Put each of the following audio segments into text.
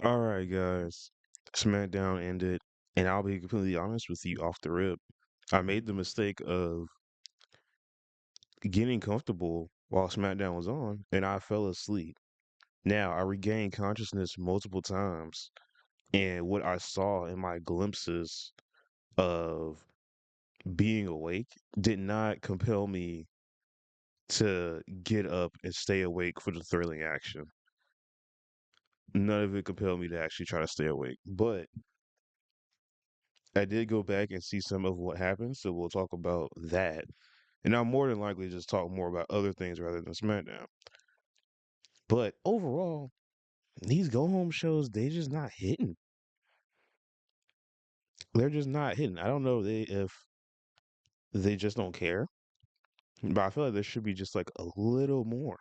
All right, guys. Smackdown ended, and I'll be completely honest with you off the rip. I made the mistake of getting comfortable while Smackdown was on, and I fell asleep. Now, I regained consciousness multiple times, and what I saw in my glimpses of being awake did not compel me to get up and stay awake for the thrilling action. None of it compelled me to actually try to stay awake. But I did go back and see some of what happened, so we'll talk about that. And I'll more than likely just talk more about other things rather than SmackDown. But overall, these go home shows, they just not hitting. They're just not hitting. I don't know if they just don't care, but I feel like there should be just like a little more.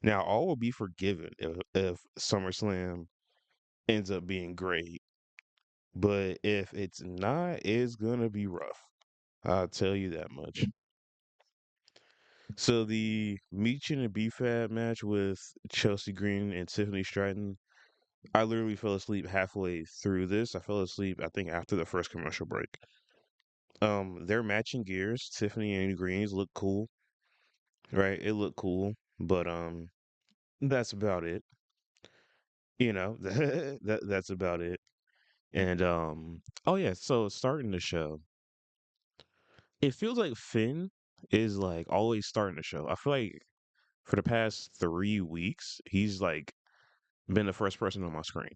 Now, all will be forgiven if SummerSlam ends up being great, but if it's not, it's gonna be rough. I'll tell you that much. So the Meech and BFAB match with Chelsea Green and Tiffany Stratton, I literally fell asleep halfway through this. I fell asleep, I think, after the first commercial break. They're matching gears. Tiffany and Green's look cool, right? It looked cool, but that's about it. That's about it. And oh yeah, so starting the show, it feels like Finn is like always starting the show. I feel like for the past 3 weeks, he's like been the first person on my screen.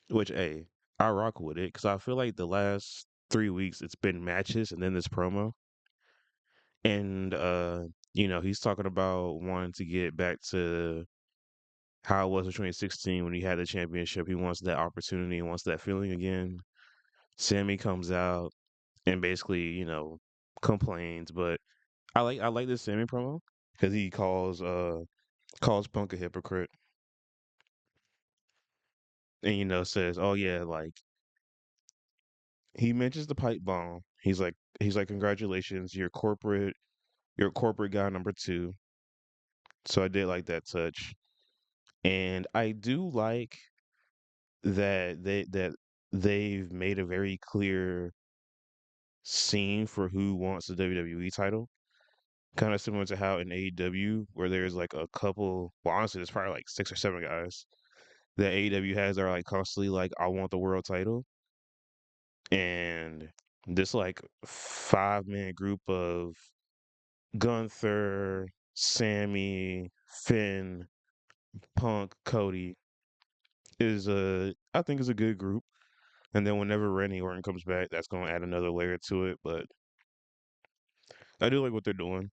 Which, hey, I rock with it because I feel like the last 3 weeks it's been matches and then this promo, and he's talking about wanting to get back to how it was in 2016 when he had the championship. He wants that opportunity, he wants that feeling again. Sammy comes out and basically, complains, but I like this Sammy promo because he calls Punk a hypocrite and says, "Oh yeah, like." He mentions the pipe bomb. He's like, congratulations, you're corporate guy number two. So I did like that touch. And I do like that they've made a very clear scene for who wants the WWE title. Kind of similar to how in AEW, where there's like a couple, well, honestly, there's probably like 6 or 7 guys that AEW has that are like constantly like, I want the world title. And this like 5-man group of Gunther, Sammy, Finn, Punk, Cody I think is a good group. And then whenever Randy Orton comes back, that's gonna add another layer to it. But I do like what they're doing.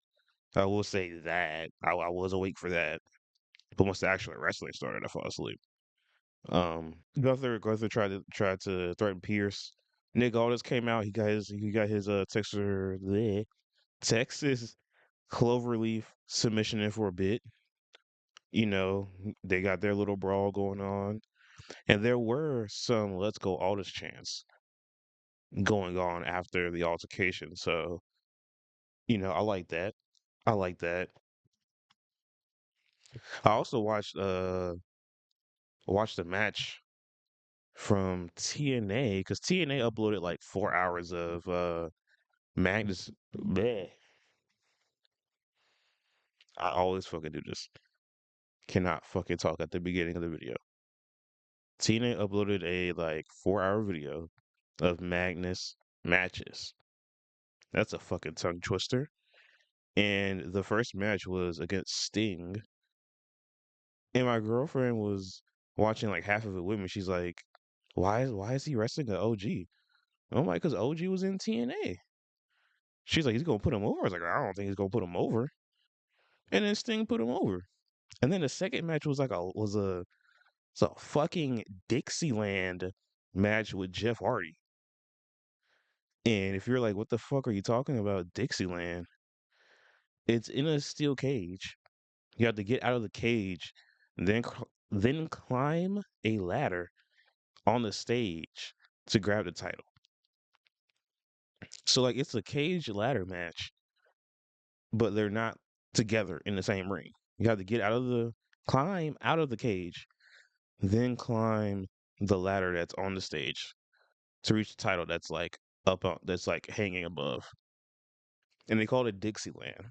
I will say that I was awake for that, but once the actual wrestling started, I fell asleep. Gunther tried to threaten Pierce. Nick Aldis came out. He got his Texas Cloverleaf submission in for a bit. You know, they got their little brawl going on. And there were some let's go Aldous chants going on after the altercation. So, I like that. I like that. I also watched the match from TNA because TNA uploaded like 4 hours of Magnus. Bleh. I always fucking do this. Cannot fucking talk at the beginning of the video. TNA uploaded a like 4 hour video of Magnus matches. That's a fucking tongue twister. And the first match was against Sting. And my girlfriend was watching like half of it with me. She's like, "Why is he wrestling an OG?" I'm like, "Cause OG was in TNA." She's like, "He's gonna put him over." I was like, "I don't think he's gonna put him over." And then Sting put him over. And then the second match was it's a fucking Dixieland match with Jeff Hardy. And if you're like, "What the fuck are you talking about, Dixieland?" It's in a steel cage. You have to get out of the cage, then climb a ladder on the stage to grab the title. So like it's a cage ladder match, but they're not together in the same ring. You have to climb out of the cage, then climb the ladder that's on the stage to reach the title that's like up on that's like hanging above. And they called it Dixieland.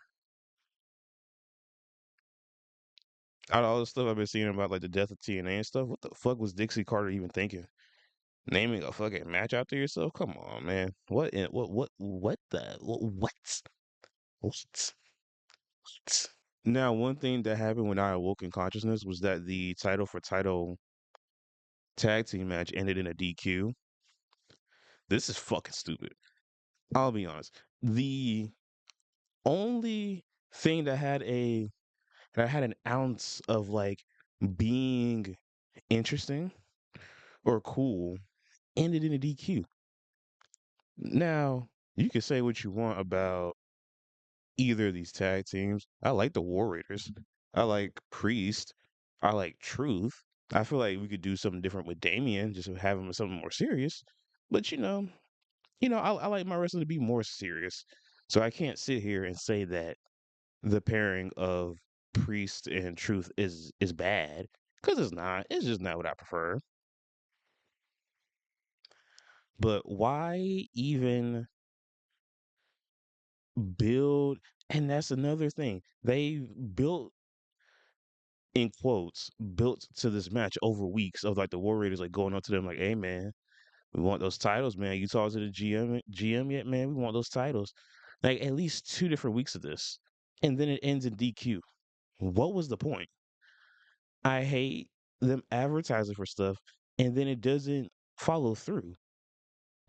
Out of all the stuff I've been seeing about like the death of TNA and stuff, what the fuck was Dixie Carter even thinking? Naming a fucking match after yourself? Come on, man. What? What? Now, one thing that happened when I awoke in consciousness was that the title for title tag team match ended in a DQ. This is fucking stupid. I'll be honest. The only thing that had an ounce of like being interesting or cool ended in a DQ. Now, you can say what you want about either of these tag teams. I like the War Raiders. I like Priest. I like Truth. I feel like we could do something different with Damien, just have him something more serious. But I like my wrestler to be more serious. So I can't sit here and say that the pairing of Priest and Truth is bad because it's not. It's just not what I prefer. But why even build? And that's another thing. They built in quotes built to this match over weeks of like the War Raiders like going up to them like, "Hey man, we want those titles, man. You talked to the GM yet, man? We want those titles." Like at least 2 different weeks of this, and then it ends in DQ. What was the point? I hate them advertising for stuff and then it doesn't follow through.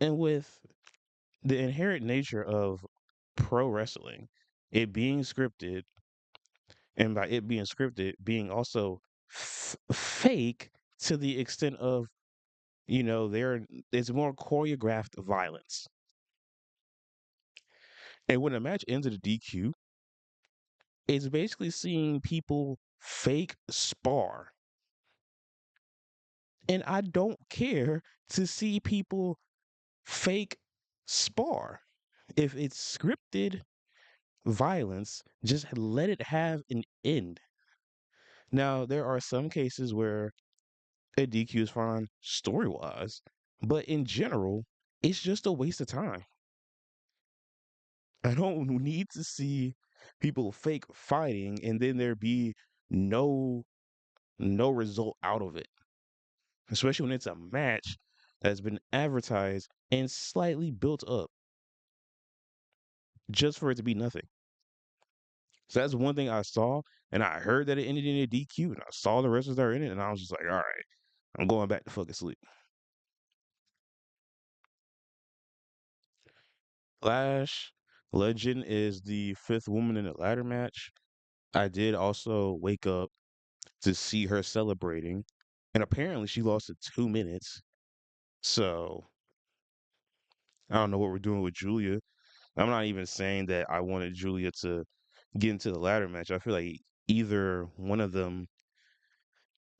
And with the inherent nature of pro wrestling, it being scripted, and by it being scripted, being also fake to the extent of, there it's more choreographed violence. And when a match ends at a DQ, it's basically seeing people fake spar. And I don't care to see people fake spar. If it's scripted violence, just let it have an end. Now, there are some cases where a DQ is fine story wise, but in general, it's just a waste of time. I don't need to see people fake fighting and then there be no no result out of it, especially when it's a match that's been advertised and slightly built up just for it to be nothing. So that's one thing I saw, and I heard that it ended in a DQ, and I saw the wrestlers that are in it, and I was just like, all right, I'm going back to fucking sleep. Lash Legend is the fifth woman in the ladder match. I did also wake up to see her celebrating, and apparently she lost in 2 minutes. So I don't know what we're doing with Julia. I'm not even saying that I wanted Julia to get into the ladder match. I feel like either one of them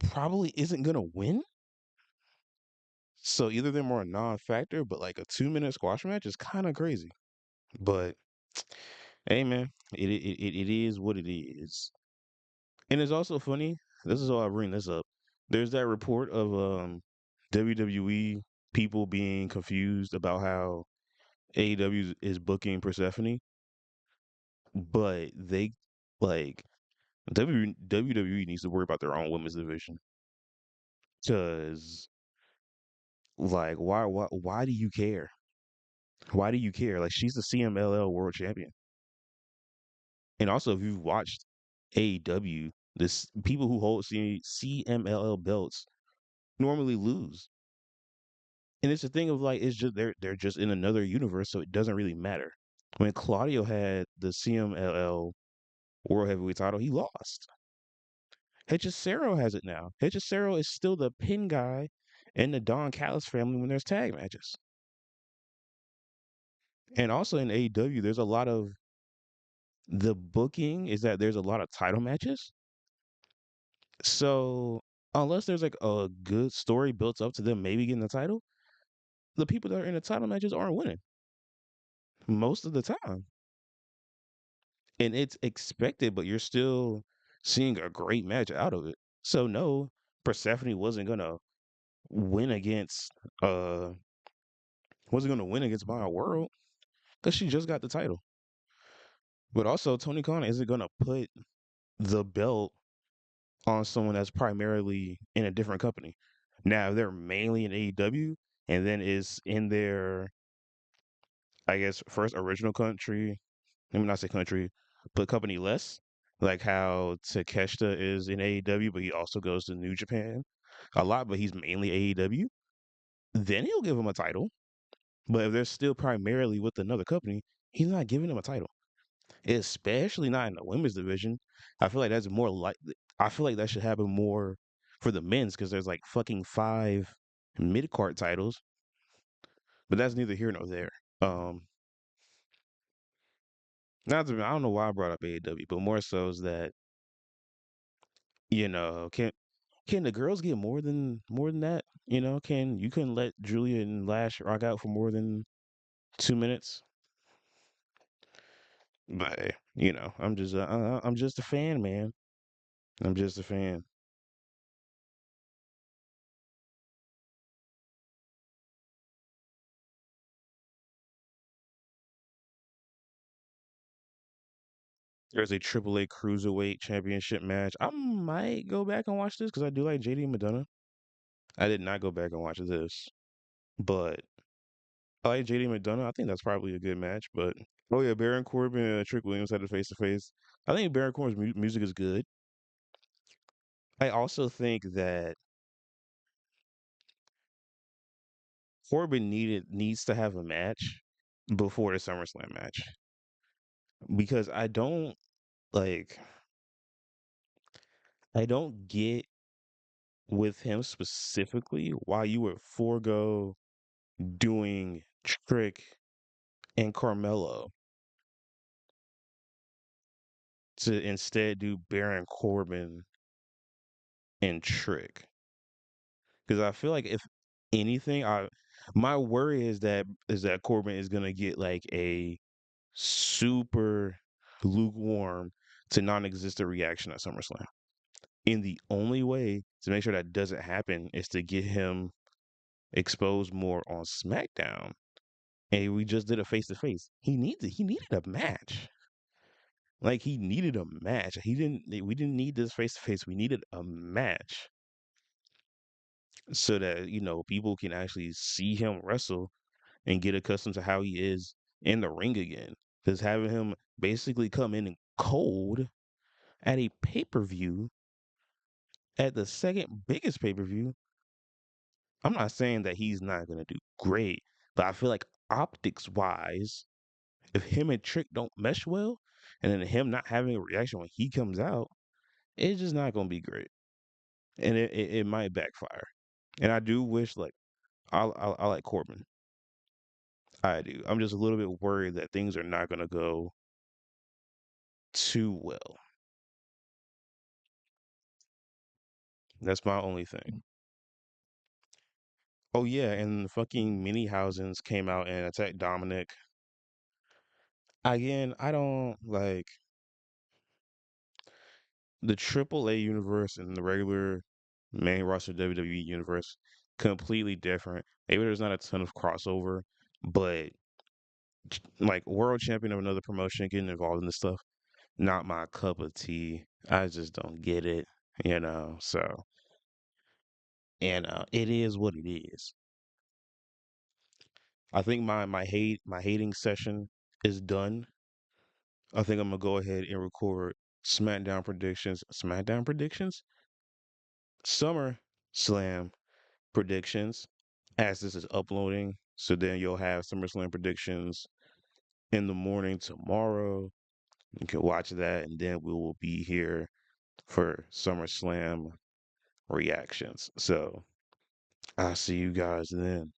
probably isn't gonna win. So either of them are a non-factor, but like a 2 minute squash match is kind of crazy. But hey, man, it is what it is. And it's also funny. This is why I bring this up. There's that report of WWE people being confused about how AEW is booking Persephone, but they like WWE needs to worry about their own women's division because like why do you care? Why do you care? Like she's the CMLL World Champion. And also, if you've watched AEW, this people who hold CMLL belts normally lose. And it's a thing of like it's just they're just in another universe, so it doesn't really matter. When Claudio had the CMLL World Heavyweight title, he lost. Hechicero has it now. Hechicero is still the pin guy in the Don Callis family when there's tag matches. And also in AEW, there's a lot of the booking is that there's a lot of title matches. So unless there's like a good story built up to them maybe getting the title, the people that are in the title matches aren't winning most of the time. And it's expected, but you're still seeing a great match out of it. So no, Persephone win against uh wasn't gonna win against my world because she just got the title. But also Tony Khan isn't gonna put the belt on someone that's primarily in a different company. Now, if they're mainly in AEW and then is in their, I guess, first original country, let me not say country, but company less, like how Takeshita is in AEW, but he also goes to New Japan a lot, but he's mainly AEW, then he'll give him a title. But if they're still primarily with another company, he's not giving him a title, especially not in the women's division. I feel like that's more like I feel like that should happen more for the men's because there's like fucking five mid card titles, but that's neither here nor there. Um, not to, I don't know why I brought up AEW, but more so is that can the girls get more than that? Can you couldn't let Julia and Lash rock out for more than 2 minutes? But I'm just a fan, man. I'm just a fan. There's a AAA Cruiserweight Championship match. I might go back and watch this because I do like JD Madonna. I did not go back and watch this, but I like JD Madonna. I think that's probably a good match. But oh yeah, Baron Corbin and Trick Williams had a face to face. I think Baron Corbin's music is good. I also think that Corbin needs to have a match before the SummerSlam match because like I don't get with him specifically why you would forego doing Trick and Carmelo to instead do Baron Corbin and Trick. Because I feel like if anything, I my worry is that Corbin is gonna get like a super lukewarm to non-existent reaction at SummerSlam. And the only way to make sure that doesn't happen is to get him exposed more on SmackDown. And we just did a face to face. He needed a match. Like he needed a match. We didn't need this face to face. We needed a match so that, people can actually see him wrestle and get accustomed to how he is in the ring again. Because having him basically come in cold at a pay-per-view, at the second biggest pay-per-view, I'm not saying that he's not gonna do great, but I feel like optics wise, if him and Trick don't mesh well, and then him not having a reaction when he comes out, it's just not gonna be great, and it might backfire. And I do wish like I like Corbin, I do. I'm just a little bit worried that things are not gonna go too well. That's my only thing. Oh yeah, and fucking Mini Housens came out and attacked Dominic. Again, I don't like the AAA universe and the regular main roster WWE universe, completely different. Maybe there's not a ton of crossover, but like world champion of another promotion getting involved in this stuff, not my cup of tea. I just don't get it. So, and it is what it is. I think my hating session is done. I think I'm gonna go ahead and record SmackDown predictions. SmackDown predictions? Summer Slam predictions as this is uploading. So then you'll have SummerSlam predictions in the morning tomorrow. You can watch that, and then we will be here for SummerSlam reactions. So I'll see you guys then.